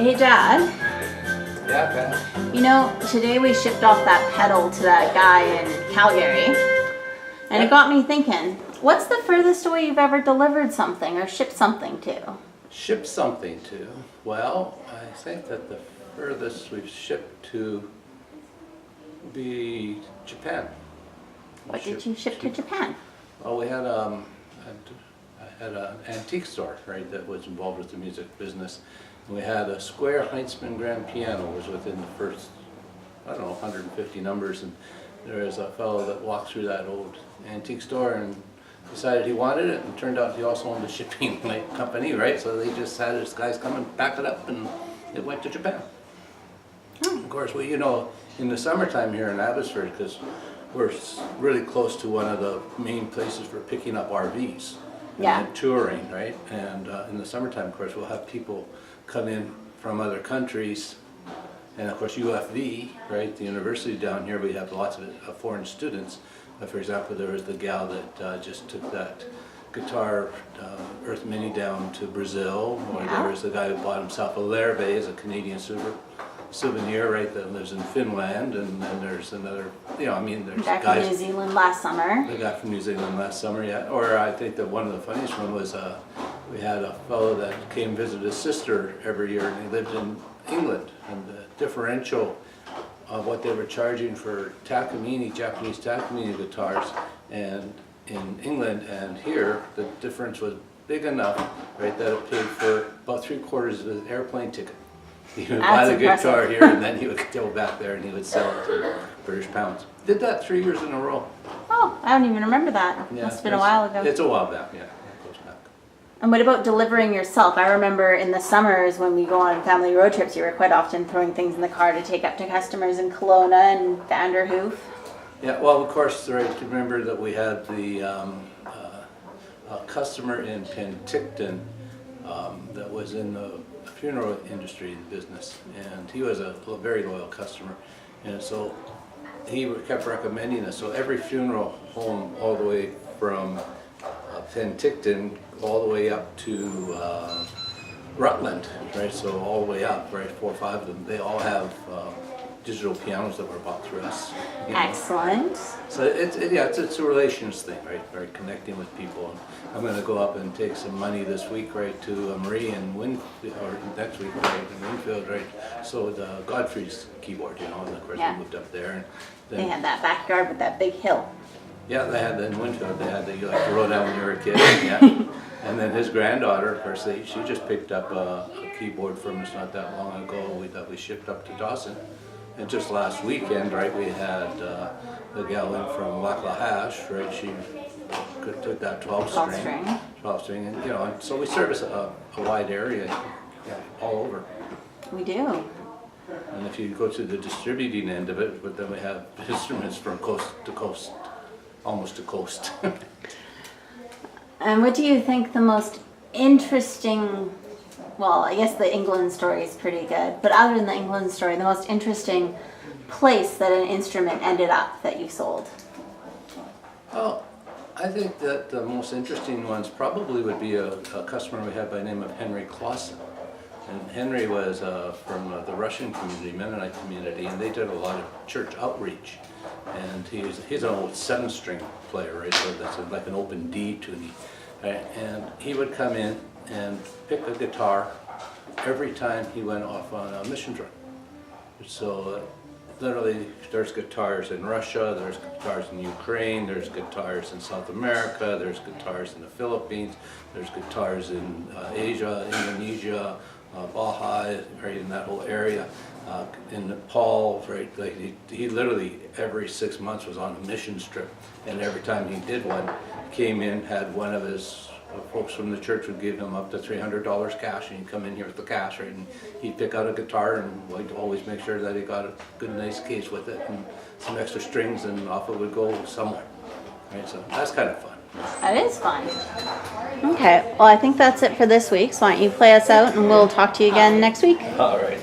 Hey, Dad. Yeah, Pat. You know, today we shipped off that pedal to that guy in Calgary. And it got me thinking, what's the furthest away you've ever delivered something or shipped something to? Ship something to? Well, I think that the furthest we've shipped to would be Japan. What did you ship to Japan? Well, we had I had an antique store, right, that was involved with the music business. And we had a square Heinzmann grand piano, was within the first, I don't know, 150 numbers. And there was a fellow that walked through that old antique store and decided he wanted it, and turned out he also owned a shipping company, right? So they just had his guys come and pack it up, and it went to Japan. Of course, we, in the summertime here in Abbotsford, because we're really close to one of the main places for picking up RVs and touring, right? And in the summertime, of course, we'll have people come in from other countries, and of course UFV, right, the university down here, we have lots of foreign students. For example, there was the gal that just took that guitar Earth Mini down to Brazil, or there was the guy who bought himself a Larrabee as a Canadian souvenir, right, that lives in Finland, and then there's another, there's Back guys from New Zealand last summer. the guy from New Zealand last summer, yeah. Or I think that one of the funniest one was we had a fellow that came visit his sister every year, and he lived in England, and the differential of what they were charging for Takamine, Japanese Takamine guitars, and in England and here, the difference was big enough, right, that it paid for about 3/4 of his airplane ticket. He would buy the guitar here, and then he would go back there and he would sell it to British pounds. Did that 3 years in a row. Oh, I don't even remember that. Yeah, Must have been a while ago. It's a while back, yeah. It goes back. And what about delivering yourself? I remember in the summers when we go on family road trips, you were quite often throwing things in the car to take up to customers in Kelowna and Vanderhoof. Yeah, well, of course, right, remember that we had the customer in Penticton that was in the funeral industry business, and he was a very loyal customer, and so he kept recommending us. So every funeral home all the way from Penticton all the way up to Rutland, right, so all the way up, right, 4 or 5 of them, they all have digital pianos that were bought through us. Excellent. So it's a relations thing, right, connecting with people. And I'm going to go up and take some money this week, right, to Marie and Winfield, or next week, right, in Winfield, right. So the Godfrey's keyboard, and of course we moved up there. And then, They had that backyard with that big hill. yeah, they had in Winfield. They had you like to roll down when you were a kid. Yeah. And then his granddaughter, of course, she just picked up a keyboard from us not that long ago that we shipped up to Dawson. And just last weekend, right, we had the gal in from Laclahash, right, she took that 12 string, and and so we service a wide area, all over. We do. And if you go to the distributing end of it, but then we have instruments from coast to coast, almost to coast. And what do you think the most interesting, well, I guess the England story is pretty good, but other than the England story, the most interesting place that an instrument ended up that you sold? Well, I think that the most interesting ones probably would be a customer we had by the name of Henry Clausen. And Henry was from the Russian community, Mennonite community, and they did a lot of church outreach. And he's an old 7-string player, right? So that's like an open D tuning. Right? And he would come in and pick a guitar every time he went off on a mission trip. So literally, there's guitars in Russia, there's guitars in Ukraine, there's guitars in South America, there's guitars in the Philippines, there's guitars in Asia, Indonesia, Baja, right, in that whole area. In Nepal, right, like he literally every 6 months was on a mission trip, and every time he did one, came in, had one of his folks from the church would give him up to $300 cash, and he'd come in here with the cash, right, and he'd pick out a guitar, and we'd always make sure that he got a good, nice case with it, and some extra strings, and off it would go somewhere, right, so that's kind of fun. That is fun. Okay, well, I think that's it for this week, so why don't you play us out, and we'll talk to you again next week. All right.